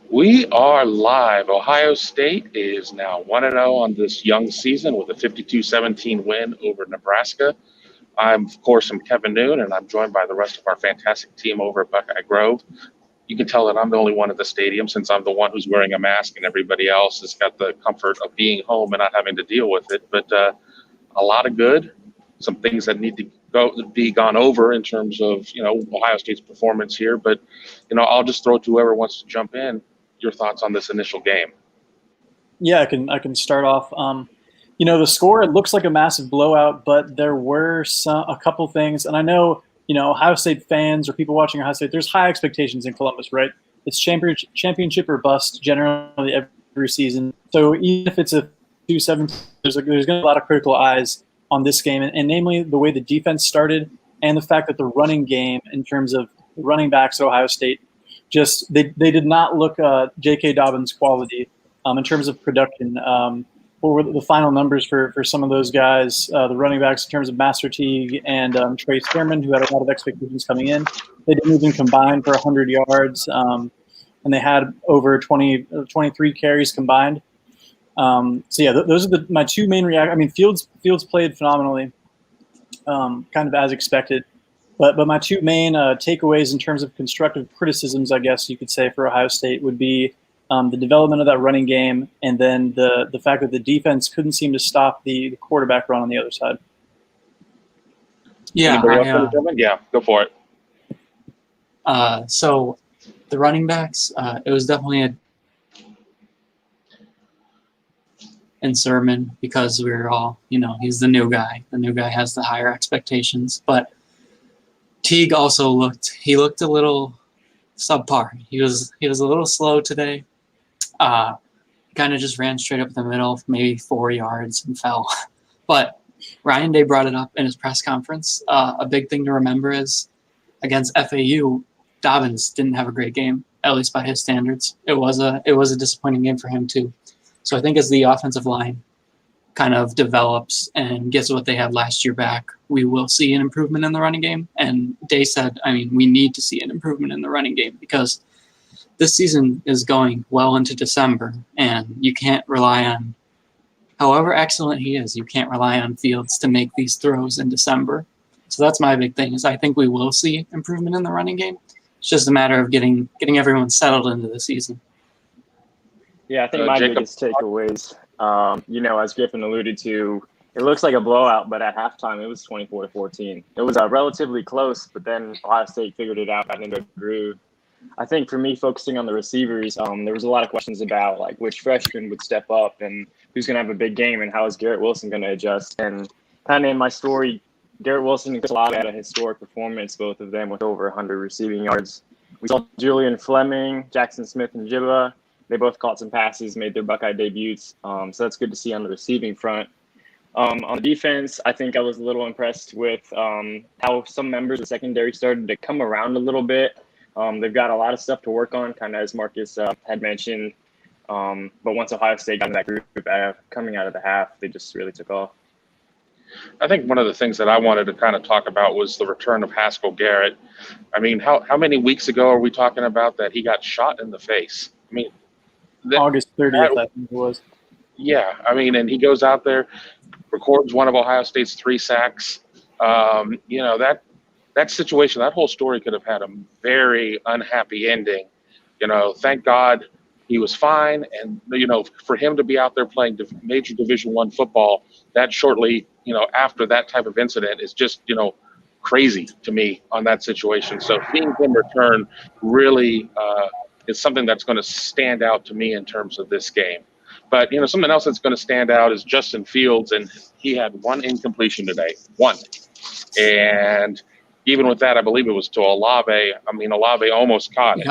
We are live. Ohio State is now 1-0 on this young season with a 52-17 win over Nebraska. Of course, I'm Kevin Noon, and I'm joined by the rest of our fantastic team over at Buckeye Grove. You can tell that I'm the only one at the stadium since I'm the one who's wearing a mask and everybody else has got the comfort of being home and not having to deal with it. But a lot of good, some things that need to be gone over in terms of, Ohio State's performance here. But, I'll just throw it to whoever wants to jump in. Your thoughts on this initial game? Yeah, I can start off. The score, it looks like a massive blowout, but there were a couple things, and I know, Ohio State fans or people watching Ohio State, there's high expectations in Columbus, right? It's championship or bust generally every season. So even if it's a 2-7, there's going to be a lot of critical eyes on this game, and namely the way the defense started and the fact that the running game, in terms of running backs at Ohio State, just they did not look J.K. Dobbins quality in terms of production. What were the final numbers for some of those guys, the running backs, in terms of Master Teague and Trey Sermon, who had a lot of expectations coming in? They didn't even combine for 100 yards, and they had over 23 carries combined. Those are my two main reactions. I mean, Fields played phenomenally, kind of as expected. But my two main takeaways in terms of constructive criticisms, I guess you could say, for Ohio State would be the development of that running game, and then the fact that the defense couldn't seem to stop the quarterback run on the other side. Yeah, yeah, go for it. So the running backs, it was definitely and Sermon, because we were all, he's the new guy. The new guy has the higher expectations, but Teague also looked a little subpar. He was a little slow today. Kind of just ran straight up the middle, maybe 4 yards, and fell. But Ryan Day brought it up in his press conference. A big thing to remember is against FAU, Dobbins didn't have a great game, at least by his standards. It was a disappointing game for him too. So I think as the offensive line kind of develops and gets what they had last year back, we will see an improvement in the running game. And Day said, we need to see an improvement in the running game because this season is going well into December, and you can't rely on, however excellent he is, you can't rely on Fields to make these throws in December. So that's my big thing, is I think we will see improvement in the running game. It's just a matter of getting everyone settled into the season. Yeah, I think my biggest takeaways, as Griffin alluded to, it looks like a blowout, but at halftime it was 24-14. It was relatively close, but then Ohio State figured it out, got into a groove. I think for me, focusing on the receivers, there was a lot of questions about like which freshman would step up and who's going to have a big game and how is Garrett Wilson going to adjust. And kind of in my story, Garrett Wilson and Chris Olave had a historic performance, both of them with over 100 receiving yards. We saw Julian Fleming, Jackson Smith, and Jibba. They both caught some passes, made their Buckeye debuts. So that's good to see on the receiving front. On the defense, I think I was a little impressed with how some members of the secondary started to come around a little bit. They've got a lot of stuff to work on, kind of as Marcus had mentioned. But once Ohio State got in that group coming out of the half, they just really took off. I think one of the things that I wanted to kind of talk about was the return of Haskell Garrett. How many weeks ago are we talking about that he got shot in the face? August 30th, I think it was. Yeah, and he goes out there, records one of Ohio State's 3 sacks. That situation, that whole story could have had a very unhappy ending. Thank God he was fine. And, for him to be out there playing major Division I football that shortly, after that type of incident is just, crazy to me on that situation. So seeing him return really is something that's going to stand out to me in terms of this game. But, something else that's going to stand out is Justin Fields, and he had 1 incompletion today. 1. And even with that, I believe it was to Olave. Olave almost caught it.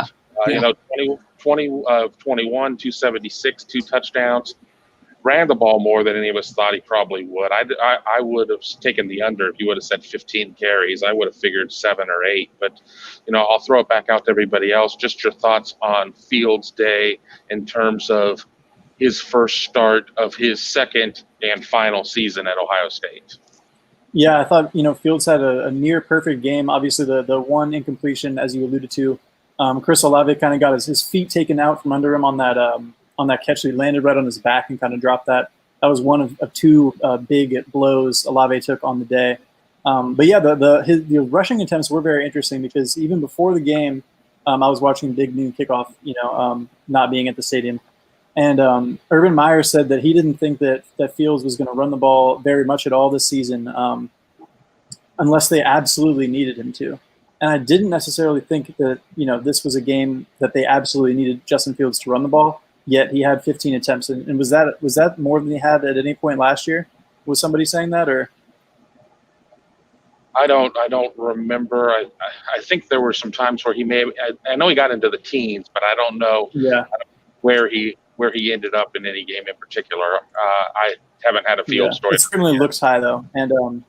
20 of 21, 276, 2 touchdowns. Ran the ball more than any of us thought he probably would. I would have taken the under if you would have said 15 carries. I would have figured 7 or 8. But, I'll throw it back out to everybody else. Just your thoughts on Fields' day in terms of his first start of his second and final season at Ohio State. Yeah, I thought, Fields had a near perfect game. Obviously, the 1 incompletion, as you alluded to, Chris Olave kind of got his feet taken out from under him on that catch. So he landed right on his back and kind of dropped that. That was one of two big blows Olave took on the day. But yeah, the rushing attempts were very interesting because even before the game, I was watching Big Noon Kickoff, not being at the stadium. And Urban Meyer said that he didn't think that Fields was going to run the ball very much at all this season unless they absolutely needed him to. And I didn't necessarily think that, this was a game that they absolutely needed Justin Fields to run the ball, yet he had 15 attempts. And was that more than he had at any point last year? Was somebody saying that, or? I don't remember. I think there were some times where he I know he got into the teens, but I don't know where he ended up in any game in particular. I haven't had a field story. It certainly looks high though. And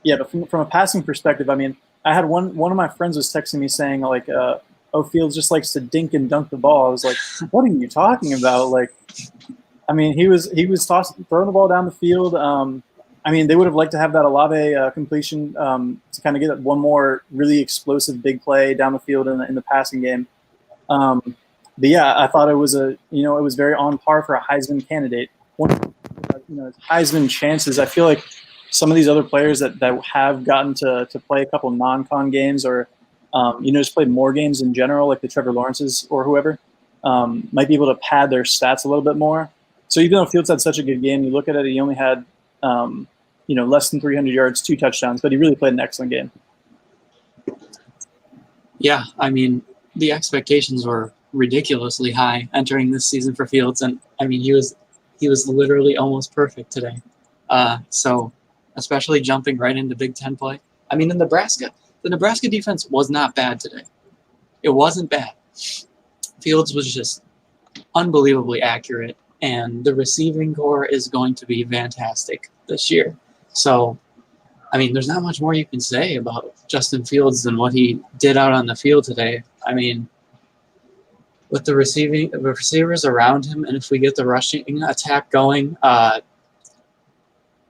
but from a passing perspective, I mean, I had one of my friends was texting me saying like, Fields just likes to dink and dunk the ball. I was like, what are you talking about? Like, I mean, he was throwing the ball down the field. I mean, they would have liked to have that Olave completion to kind of get one more really explosive big play down the field in the passing game. But yeah, I thought it was it was very on par for a Heisman candidate. Heisman chances. I feel like some of these other players that have gotten to play a couple non-con games or just played more games in general, like the Trevor Lawrences or whoever, might be able to pad their stats a little bit more. So even though Fields had such a good game, you look at it, he only had less than 300 yards, 2 touchdowns, but he really played an excellent game. Yeah, I mean, the expectations were ridiculously high entering this season for Fields, and I mean, he was literally almost perfect today. So, especially jumping right into Big Ten play. I mean, the Nebraska defense was not bad today. It wasn't bad. Fields was just unbelievably accurate, and the receiving core is going to be fantastic this year. So, I mean, there's not much more you can say about Justin Fields than what he did out on the field today. I mean, with the receivers around him, and if we get the rushing attack going,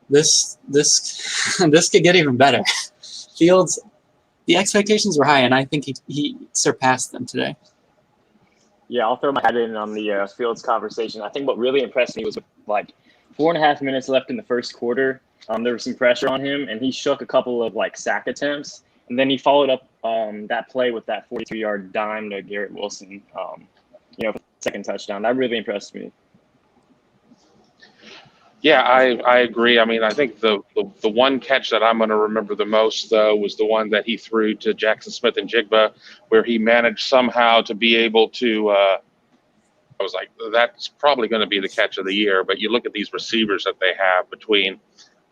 this could get even better. Fields, the expectations were high, and I think he surpassed them today. Yeah, I'll throw my hat in on the Fields conversation. I think what really impressed me was with 4.5 minutes left in the first quarter. There was some pressure on him, and he shook a couple of sack attempts, and then he followed up that play with that 42-yard dime to Garrett Wilson, for the second touchdown. That really impressed me. Yeah, I agree. I mean, I think the one catch that I'm going to remember the most, though, was the one that he threw to Jackson Smith and Jigba, where he managed somehow to be able to I was like, that's probably going to be the catch of the year. But you look at these receivers that they have between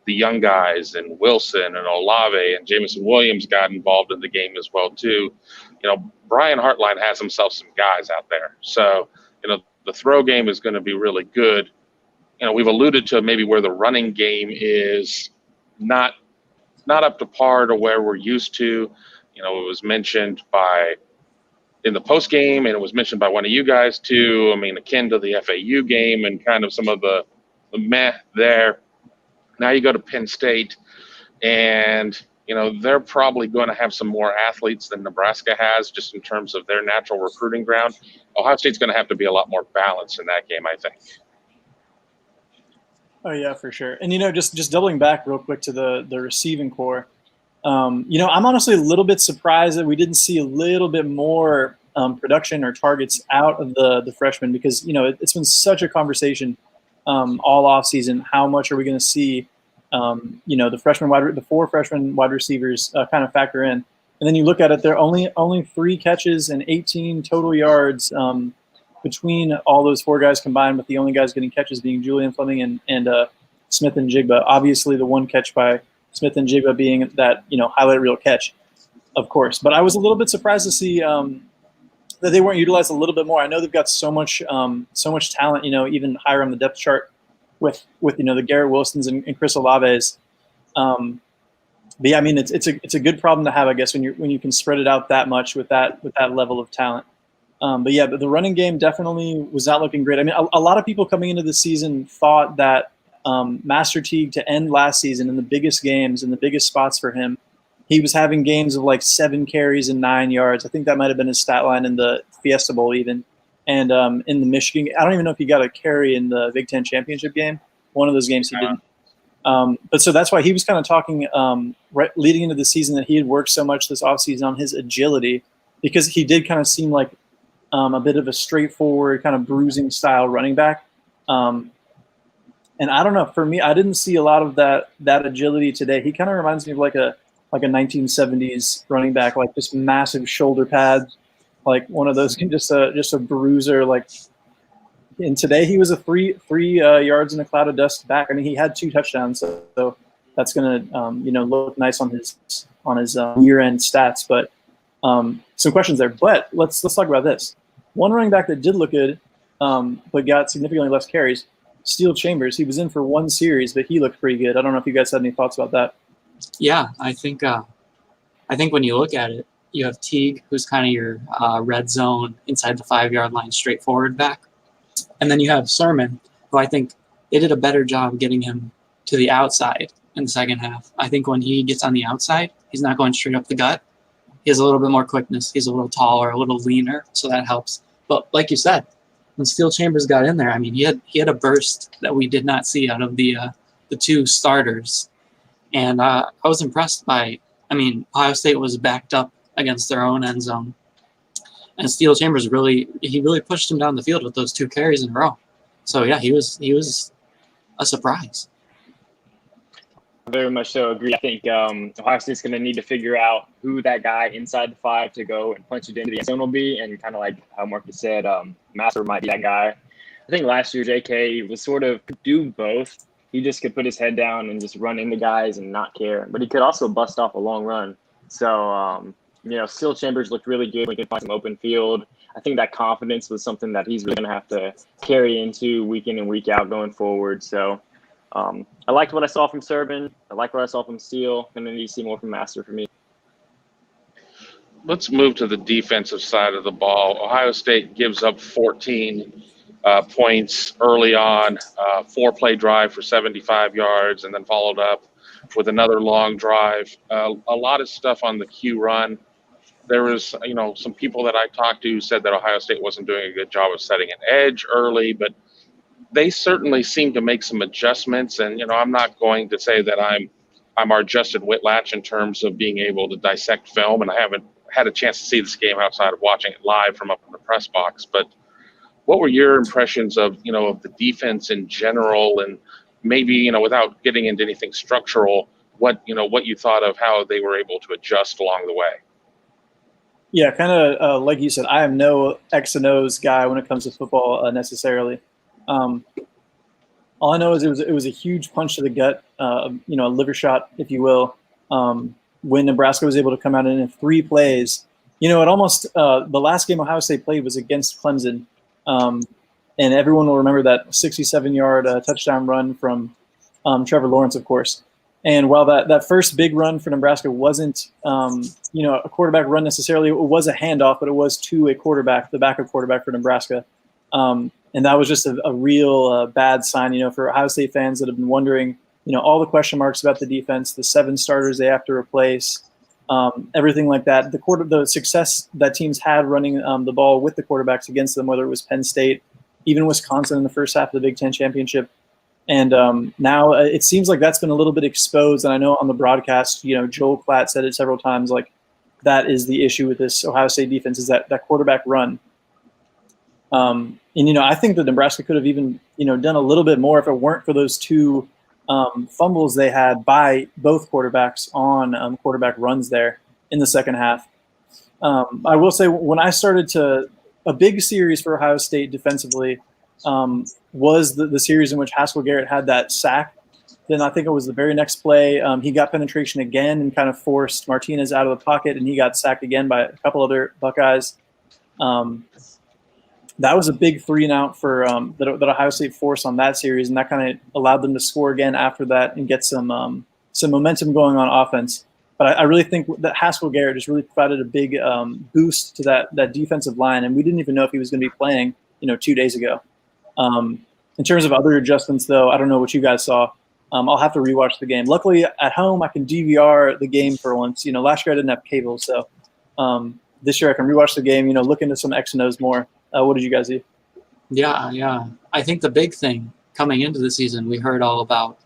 the young guys and Wilson and Olave and Jamison Williams got involved in the game as well, too. Brian Hartline has himself some guys out there. So, the throw game is going to be really good. We've alluded to maybe where the running game is not up to par to where we're used to. It was mentioned in the post game, and it was mentioned by one of you guys too. I mean, akin to the FAU game and kind of some of the meh there. Now you go to Penn State, and they're probably going to have some more athletes than Nebraska has, just in terms of their natural recruiting ground. Ohio State's going to have to be a lot more balanced in that game, I think. Oh yeah, for sure. And just doubling back real quick to the receiving core, I'm honestly a little bit surprised that we didn't see a little bit more production or targets out of the freshmen, because it's been such a conversation all off season. How much are we going to see? The 4 freshman wide receivers kind of factor in, and then you look at it. They're only 3 catches and 18 total yards. Between all those 4 guys combined, with the only guys getting catches being Julian Fleming and Smith and Jigba. Obviously, the one catch by Smith and Jigba being that highlight reel catch, of course. But I was a little bit surprised to see that they weren't utilized a little bit more. I know they've got so much talent, even higher on the depth chart with the Garrett Wilsons and Chris Olaves. But yeah, I mean it's a good problem to have, I guess, when you can spread it out that much with that level of talent. But the running game definitely was not looking great. I mean, a lot of people coming into the season thought that Master Teague, to end last season in the biggest games and the biggest spots for him, he was having games of like 7 carries and 9 yards. I think that might have been his stat line in the Fiesta Bowl even. And in the Michigan, I don't even know if he got a carry in the Big Ten championship game. One of those games he didn't. But so that's why he was kind of talking right leading into the season that he had worked so much this offseason on his agility, because he did kind of seem like a bit of a straightforward kind of bruising style running back. And I don't know, for me, I didn't see a lot of that agility today. He kind of reminds me of like a 1970s running back, like just massive shoulder pads, like one of those, just a bruiser. Like, and today he was a three yards in a cloud of dust back. I mean, he had 2 touchdowns, so that's gonna look nice on his year-end stats. But some questions there. But let's talk about this. One running back that did look good, but got significantly less carries. Steele Chambers. He was in for 1 series, but he looked pretty good. I don't know if you guys had any thoughts about that. Yeah, I think when you look at it, you have Teague, who's kind of your red zone inside the 5-yard line, straightforward back, and then you have Sermon, who I think they did a better job getting him to the outside in the second half. I think when he gets on the outside, he's not going straight up the gut. He has a little bit more quickness. He's a little taller, a little leaner, so that helps. But like you said, when Steele Chambers got in there, I mean, he had a burst that we did not see out of the 2 starters. And I was impressed by, I mean, Ohio State was backed up against their own end zone. And Steele Chambers really pushed him down the field with those 2 carries in a row. So, yeah, he was a surprise. Very much so agree. I think Ohio State's going to need to figure out who that guy inside the 5 to go and punch it into the end zone will be. And kind of like how Marcus said, Master might be that guy. I think last year JK was sort of do both. He just could put his head down and just run into guys and not care. But he could also bust off a long run. So, Steele Chambers looked really good when he could find some open field. I think that confidence was something that he's really going to have to carry into week in and week out going forward. So, I liked what I saw from Sermon. I like what I saw from Steele. And then you see more from Master for me. Let's move to the defensive side of the ball. Ohio State gives up 14 points early on, 4-play drive for 75 yards, and then followed up with another long drive. A lot of stuff on the Q run. There was, some people that I talked to said that Ohio State wasn't doing a good job of setting an edge early, but they certainly seem to make some adjustments. And, I'm not going to say that I'm our Justin Whitlatch in terms of being able to dissect film, and I haven't had a chance to see this game outside of watching it live from up in the press box. But what were your impressions of, of the defense in general, and maybe, without getting into anything structural, what you thought of how they were able to adjust along the way? Yeah, kind of like you said, I am no X and O's guy when it comes to football necessarily. All I know is it was a huge punch to the gut, a liver shot, if you will, when Nebraska was able to come out in 3 plays. It almost the last game Ohio State played was against Clemson, and everyone will remember that 67-yard touchdown run from Trevor Lawrence, of course. And while that first big run for Nebraska wasn't, a quarterback run necessarily, it was a handoff, but it was to a quarterback, the backup quarterback for Nebraska. And that was just a real bad sign, for Ohio State fans that have been wondering, all the question marks about the defense, the 7 starters they have to replace, everything like that. The success that teams had running the ball with the quarterbacks against them, whether it was Penn State, even Wisconsin in the first half of the Big Ten championship. And now it seems like that's been a little bit exposed. And I know on the broadcast, Joel Klatt said it several times, like that is the issue with this Ohio State defense, is that quarterback run. And, I think that Nebraska could have even, done a little bit more if it weren't for those 2 fumbles they had by both quarterbacks on quarterback runs there in the second half. I will say when I started a big series for Ohio State defensively was the series in which Haskell Garrett had that sack. Then I think it was the very next play. He got penetration again and kind of forced Martinez out of the pocket, and he got sacked again by a couple other Buckeyes. That was a big 3-and-out for that Ohio State forced on that series, and that kind of allowed them to score again after that and get some momentum going on offense. But I really think that Haskell Garrett just really provided a big boost to that defensive line, and we didn't even know if he was going to be playing, 2 days ago. In terms of other adjustments, though, I don't know what you guys saw. I'll have to rewatch the game. Luckily, at home, I can DVR the game for once. Last year I didn't have cable, so this year I can rewatch the game, look into some X and O's more. What did you guys do? Yeah. I think the big thing coming into the season, we heard all about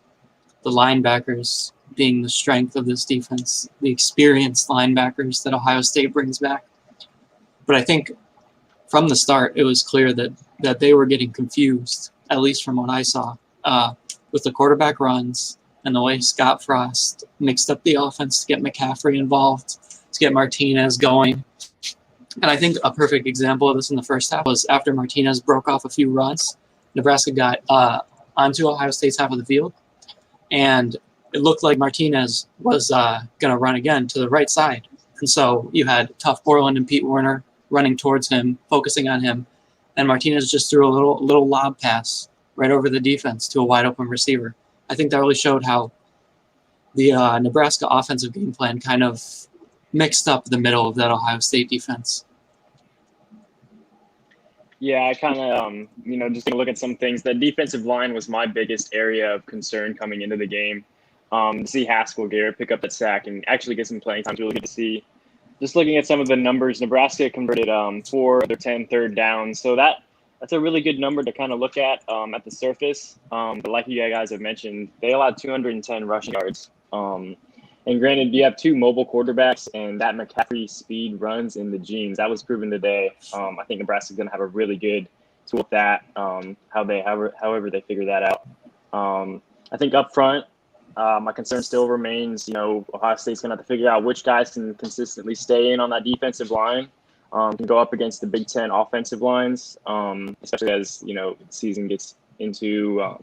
the linebackers being the strength of this defense, the experienced linebackers that Ohio State brings back. But I think from the start, it was clear that they were getting confused, at least from what I saw, with the quarterback runs and the way Scott Frost mixed up the offense to get McCaffrey involved, to get Martinez going. And I think a perfect example of this in the first half was after Martinez broke off a few runs, Nebraska got onto Ohio State's half of the field, and it looked like Martinez was going to run again to the right side. And so you had Tough Borland and Pete Werner running towards him, focusing on him, and Martinez just threw a little lob pass right over the defense to a wide open receiver. I think that really showed how the Nebraska offensive game plan kind of mixed up the middle of that Ohio State defense. Yeah, I kind of, just to look at some things. The defensive line was my biggest area of concern coming into the game. To see Haskell Garrett pick up that sack and actually get some playing time is really good to see. Just looking at some of the numbers, Nebraska converted 4 of their 10 third downs. So that's a really good number to kind of look at the surface. But like you guys have mentioned, they allowed 210 rushing yards. And granted, you have 2 mobile quarterbacks, and that McCaffrey speed runs in the genes. That was proven today. I think Nebraska's going to have a really good tool with that, however they figure that out. I think up front, my concern still remains, Ohio State's going to have to figure out which guys can consistently stay in on that defensive line, can go up against the Big Ten offensive lines, especially as, the season gets into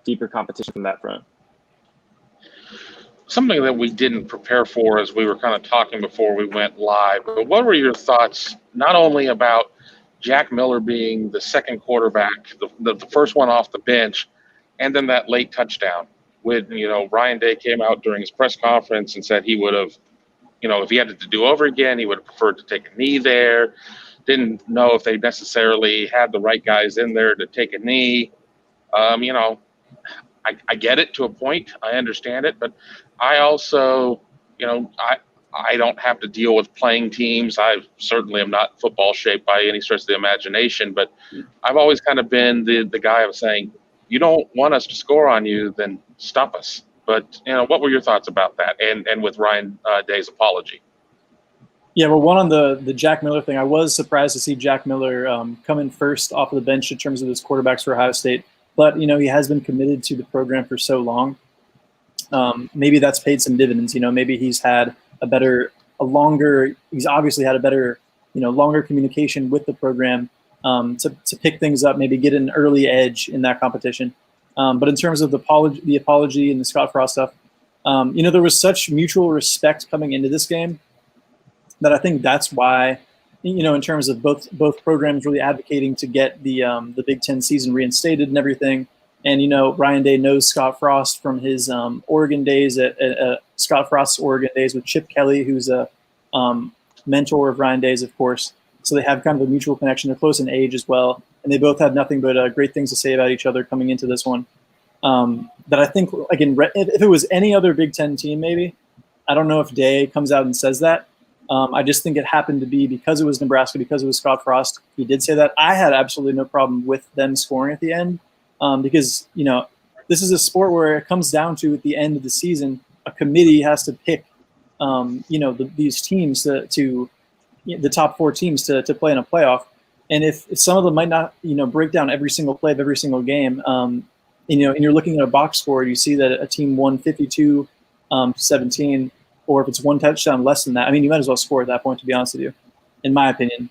deeper competition from that front. Something that we didn't prepare for as we were kind of talking before we went live, but what were your thoughts not only about Jack Miller being the second quarterback, the first one off the bench, and then that late touchdown when, Ryan Day came out during his press conference and said he would have, if he had to do over again, he would have preferred to take a knee there. Didn't know if they necessarily had the right guys in there to take a knee. I get it to a point. I understand it, but I also, I don't have to deal with playing teams. I certainly am not football shaped by any stretch of the imagination, but I've always kind of been the guy of saying, you don't want us to score on you, then stop us. But, what were your thoughts about that and with Ryan Day's apology? Yeah, well, one on the Jack Miller thing, I was surprised to see Jack Miller come in first off of the bench in terms of his quarterbacks for Ohio State. But, he has been committed to the program for so long. Maybe that's paid some dividends. Maybe he's had he's obviously had a better, longer communication with the program to pick things up, maybe get an early edge in that competition. But in terms of the apology and the Scott Frost stuff, there was such mutual respect coming into this game that I think that's why, in terms of both programs really advocating to get the Big Ten season reinstated and everything. And, Ryan Day knows Scott Frost from his Oregon days at Scott Frost's Oregon days with Chip Kelly, who's a mentor of Ryan Day's, of course. So they have kind of a mutual connection. They're close in age as well. And they both had nothing but great things to say about each other coming into this one. That I think, again, if it was any other Big Ten team, maybe, I don't know if Day comes out and says that. I just think it happened to be because it was Nebraska, because it was Scott Frost. He did say that. I had absolutely no problem with them scoring at the end because, this is a sport where it comes down to, at the end of the season, a committee has to pick, these teams to the top 4 teams to play in a playoff. And if some of them might not, break down every single play of every single game, and you're looking at a box score, you see that a team won 52-17, or if it's one touchdown less than that, I mean, you might as well score at that point, to be honest with you, in my opinion,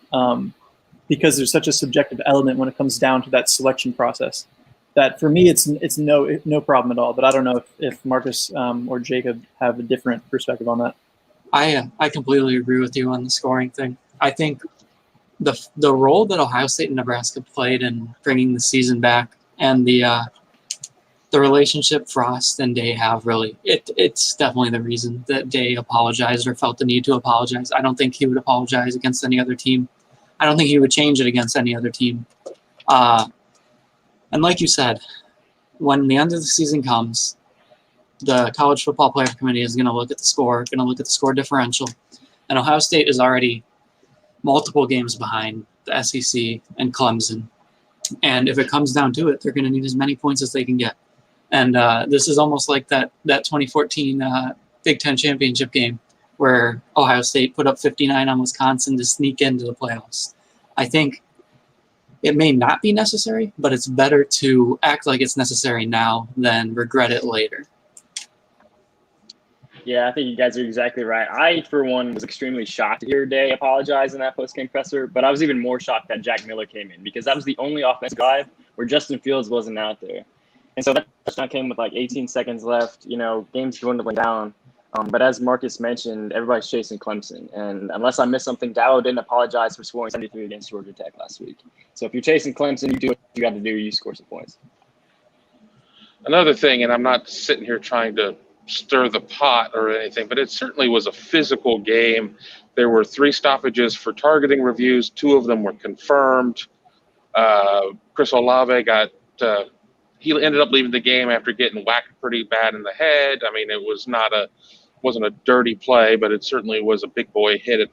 because there's such a subjective element when it comes down to that selection process. That for me, it's no problem at all. But I don't know if Marcus or Jacob have a different perspective on that. I completely agree with you on the scoring thing. I think the role that Ohio State and Nebraska played in bringing the season back, and the relationship Frost and Day have, really, it's definitely the reason that Day apologized or felt the need to apologize. I don't think he would apologize against any other team. I don't think he would change it against any other team. And like you said, when the end of the season comes, the College Football Playoff Committee is going to look at the score, going to look at the score differential, and Ohio State is already multiple games behind the SEC and Clemson. And if it comes down to it, they're going to need as many points as they can get. And this is almost like that 2014 Big Ten championship game where Ohio State put up 59 on Wisconsin to sneak into the playoffs. I think it may not be necessary, but it's better to act like it's necessary now than regret it later. Yeah, I think you guys are exactly right. I, for one, was extremely shocked to hear Day apologize in that post-game presser, but I was even more shocked that Jack Miller came in because that was the only offensive drive where Justin Fields wasn't out there. And so that touchdown came with like 18 seconds left, game's dwindling down. But as Marcus mentioned, everybody's chasing Clemson. And unless I missed something, Dallow didn't apologize for scoring 73 against Georgia Tech last week. So if you're chasing Clemson, you do what you got to do, you score some points. Another thing, and I'm not sitting here trying to stir the pot or anything, but it certainly was a physical game. There were 3 stoppages for targeting reviews. 2 of them were confirmed. Chris Olave he ended up leaving the game after getting whacked pretty bad in the head. I mean, it wasn't a dirty play, but it certainly was a big boy hit at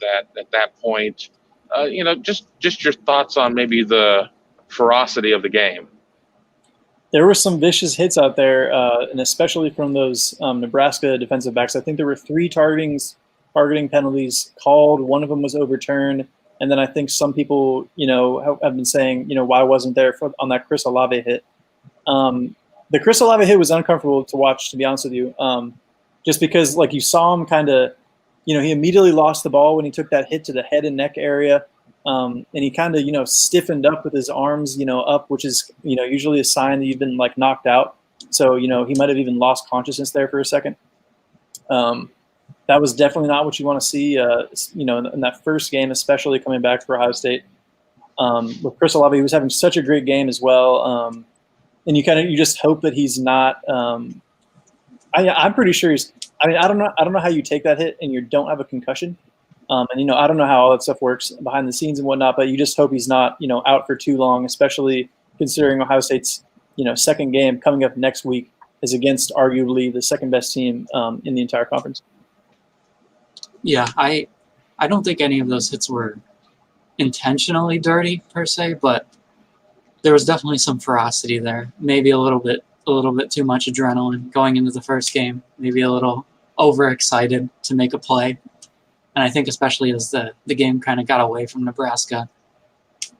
that point. Just your thoughts on maybe the ferocity of the game. There were some vicious hits out there, and especially from those Nebraska defensive backs. I think there were 3 targeting penalties called. One of them was overturned. And then I think some people, have been saying, why wasn't there on that Chris Olave hit? The Chris Olave hit was uncomfortable to watch, to be honest with you, just because you saw him kind of, he immediately lost the ball when he took that hit to the head and neck area. And he kind of, stiffened up with his arms, up, which is, usually a sign that you've been knocked out. So, he might have even lost consciousness there for a second. That was definitely not what you want to see, in that first game, especially coming back for Ohio State. With Chris Olave, he was having such a great game as well. And you just hope that he's not. I'm pretty sure he's. I mean, I don't know how you take that hit and you don't have a concussion. And I don't know how all that stuff works behind the scenes and whatnot. But you just hope he's not out for too long, especially considering Ohio State's second game coming up next week is against arguably the second best team in the entire conference. Yeah, I don't think any of those hits were intentionally dirty per se, but there was definitely some ferocity there. Maybe a little bit too much adrenaline going into the first game. Maybe a little overexcited to make a play. And I think especially as the game kind of got away from Nebraska,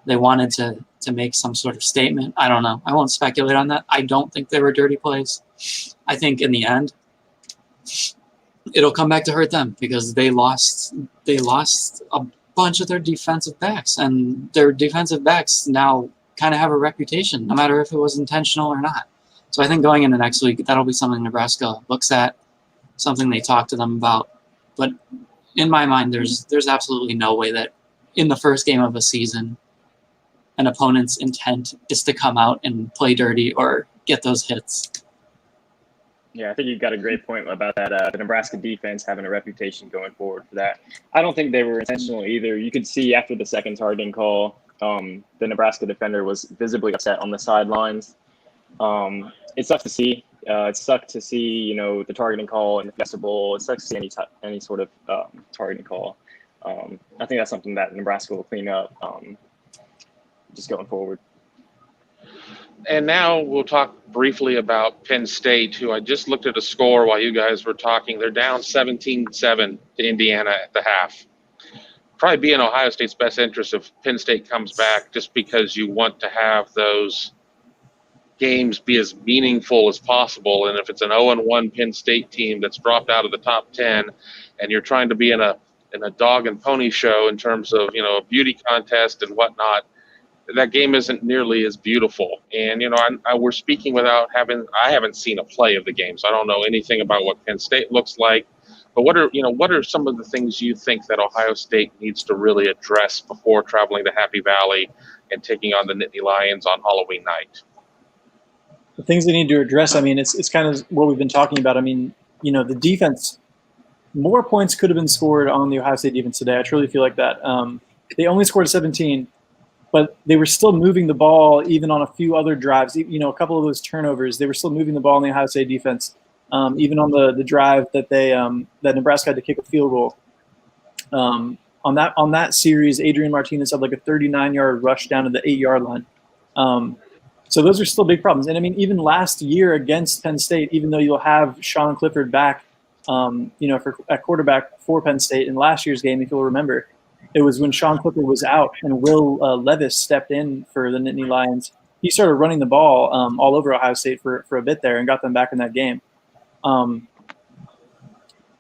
they wanted to make some sort of statement. I don't know. I won't speculate on that. I don't think they were dirty plays. I think in the end, it'll come back to hurt them because they lost a bunch of their defensive backs, and their defensive backs now kind of have a reputation, no matter if it was intentional or not. So I think going into next week, that'll be something Nebraska looks at, something they talk to them about. But in my mind, there's absolutely no way that in the first game of a season, an opponent's intent is to come out and play dirty or get those hits. Yeah, I think you've got a great point about that. The Nebraska defense having a reputation going forward for that. I don't think they were intentional either. You could see after the second targeting call, the Nebraska defender was visibly upset on the sidelines. It sucks to see. It sucked to see, the targeting call in the Fiesta Bowl. It sucks to see any sort of targeting call. I think that's something that Nebraska will clean up just going forward. And now we'll talk briefly about Penn State, who I just looked at a score while you guys were talking. They're down 17-7 to Indiana at the half. Probably be in Ohio State's best interest if Penn State comes back, just because you want to have those games be as meaningful as possible. And if it's an 0-1 Penn State team that's dropped out of the top 10 and you're trying to be in a dog and pony show in terms of, a beauty contest and whatnot, that game isn't nearly as beautiful. And, we're speaking I haven't seen a play of the game, so I don't know anything about what Penn State looks like. But what are some of the things you think that Ohio State needs to really address before traveling to Happy Valley and taking on the Nittany Lions on Halloween night? The things they need to address, it's kind of what we've been talking about. The defense, more points could have been scored on the Ohio State defense today. I truly feel like that. They only scored 17. But they were still moving the ball even on a few other drives. A couple of those turnovers, they were still moving the ball in the Ohio State defense. even on the drive that that Nebraska had to kick a field goal. On that series, Adrian Martinez had like a 39-yard rush down to the 8-yard line. So those are still big problems. And I mean, even last year against Penn State, even though you'll have Sean Clifford back, at quarterback for Penn State in last year's game, if you'll remember, it was when Sean Clifford was out and Will Levis stepped in for the Nittany Lions. He started running the ball all over Ohio State for a bit there and got them back in that game.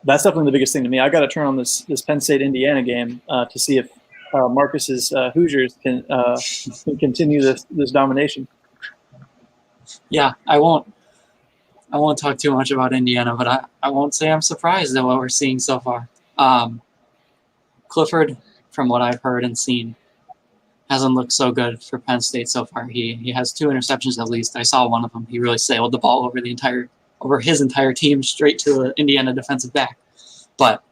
That's definitely the biggest thing to me. I got to turn on this Penn State Indiana game to see if Marcus's Hoosiers can continue this domination. Yeah, I won't talk too much about Indiana, but I won't say I'm surprised at what we're seeing so far. Clifford, from what I've heard and seen, hasn't looked so good for Penn State so far. He has 2 interceptions at least. I saw one of them. He really sailed the ball over his entire team straight to the Indiana defensive back. But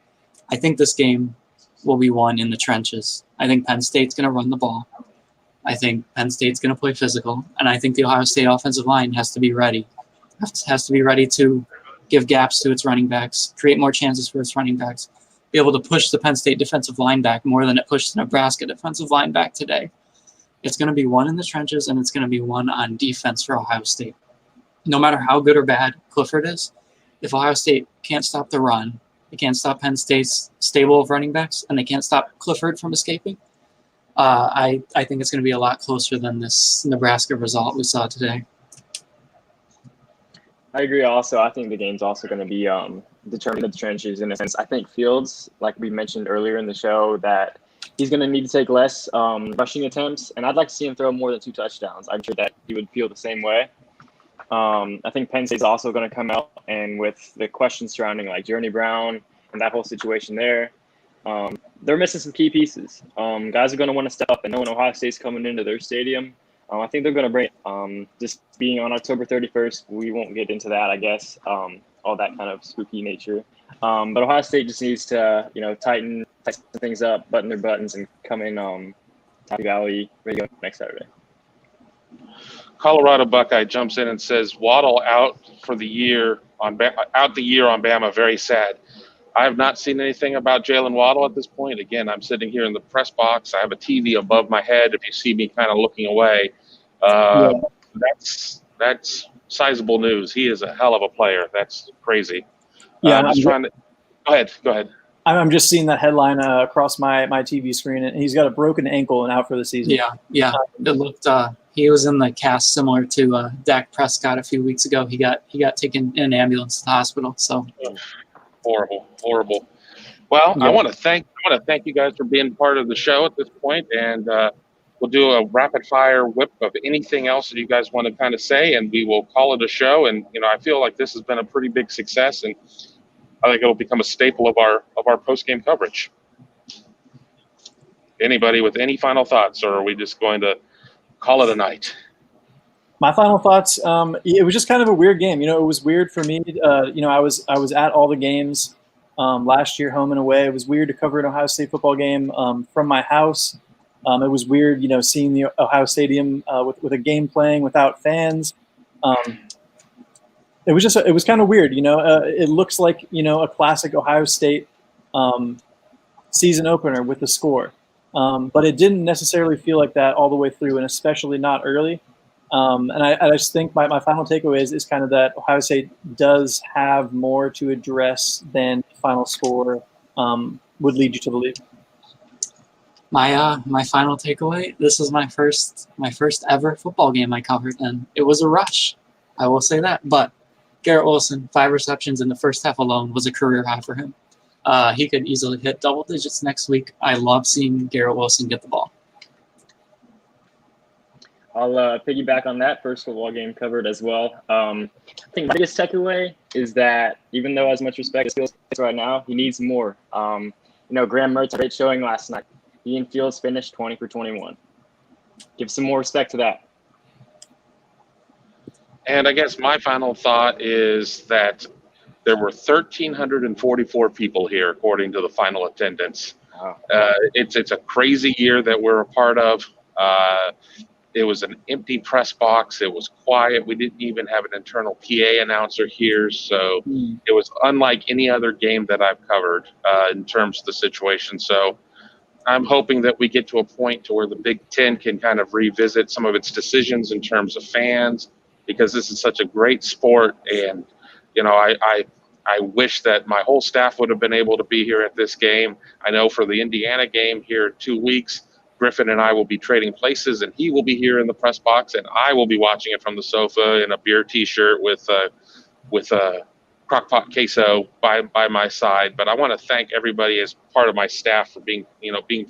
I think this game will be won in the trenches. I think Penn State's going to run the ball. I think Penn State's going to play physical. And I think the Ohio State offensive line has to be ready. Has to be ready to give gaps to its running backs, create more chances for its running backs, be able to push the Penn State defensive line back more than it pushed the Nebraska defensive line back today. It's going to be won in the trenches, and it's going to be won on defense for Ohio State. No matter how good or bad Clifford is, if Ohio State can't stop the run, they can't stop Penn State's stable of running backs, and they can't stop Clifford from escaping, I think it's going to be a lot closer than this Nebraska result we saw today. I agree also. I think the game's also going to be determined in the trenches in a sense. I think Fields, like we mentioned earlier in the show, that he's going to need to take less rushing attempts, and I'd like to see him throw more than 2 touchdowns. I'm sure that he would feel the same way. I think Penn State's also going to come out, and with the questions surrounding like Journey Brown and that whole situation there, they're missing some key pieces. Guys are going to want to step up, and knowing Ohio State's coming into their stadium, I think they're going to bring just being on October 31st. We won't get into that, I guess, all that kind of spooky nature. But Ohio State just needs to, tighten things up, button their buttons, and come in Happy Valley ready to go next Saturday. Colorado Buckeye jumps in and says, Waddle out for the year on Bama. Very sad. I have not seen anything about Jalen Waddle at this point. Again, I'm sitting here in the press box. I have a TV above my head. If you see me kind of looking away, that's sizable news. He is a hell of a player. That's crazy. Yeah, I'm just trying to – Go ahead. I'm just seeing that headline across my TV screen, and he's got a broken ankle and out for the season. Yeah. It looked he was in the cast similar to Dak Prescott a few weeks ago. He got taken in an ambulance to the hospital. So horrible. Well, yeah. I want to thank you guys for being part of the show at this point, and we'll do a rapid fire whip of anything else that you guys want to kind of say, and we will call it a show. And I feel like this has been a pretty big success, and I think it'll become a staple of our post-game coverage. Anybody with any final thoughts, or are we just going to call it a night? My final thoughts, it was just kind of a weird game. It was weird for me. I was at all the games last year, home and away. It was weird to cover an Ohio State football game from my house. It was weird, seeing the Ohio Stadium with a game playing without fans. It was kind of weird. It looks like, a classic Ohio State season opener with the score. But it didn't necessarily feel like that all the way through, and especially not early. And I just think my final takeaway is kind of that Ohio State does have more to address than the final score would lead you to believe. My final takeaway, this is my first ever football game I covered, and it was a rush. I will say that. But Garrett Wilson, 5 receptions in the first half alone was a career high for him. He could easily hit double digits next week. I love seeing Garrett Wilson get the ball. I'll piggyback on that first football game covered as well. I think my biggest takeaway is that even though as much respect as Fields gets right now, he needs more. Graham Mertz had a great showing last night. He and Fields finished 20 for 21. Give some more respect to that. And I guess my final thought is that there were 1,344 people here, according to the final attendance. Wow. It's a crazy year that we're a part of. It was an empty press box. It was quiet. We didn't even have an internal PA announcer here. So it was unlike any other game that I've covered in terms of the situation. So I'm hoping that we get to a point to where the Big Ten can kind of revisit some of its decisions in terms of fans, because this is such a great sport. And, I wish that my whole staff would have been able to be here at this game. I know for the Indiana game here in 2 weeks, Griffin and I will be trading places, and he will be here in the press box, and I will be watching it from the sofa in a beer T-shirt with a crockpot queso by my side. But I want to thank everybody as part of my staff for being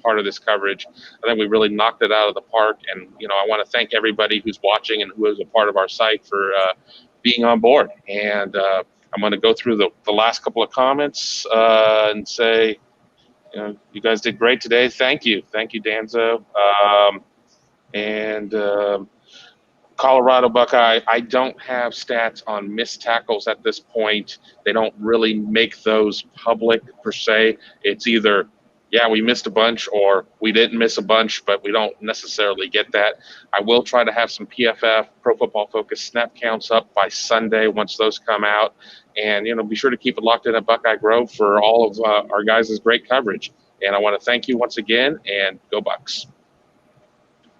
part of this coverage. I think we really knocked it out of the park, and I want to thank everybody who's watching and who is a part of our site for being on board. And I'm going to go through the last couple of comments and say, you guys did great today. Thank you, Danzo. Colorado Buckeye, I don't have stats on missed tackles at this point. They don't really make those public per se. It's either, yeah, we missed a bunch, or we didn't miss a bunch, but we don't necessarily get that. I will try to have some PFF, Pro Football Focus snap counts up by Sunday once those come out. And, be sure to keep it locked in at Buckeye Grove for all of our guys' great coverage. And I want to thank you once again, and go Bucks.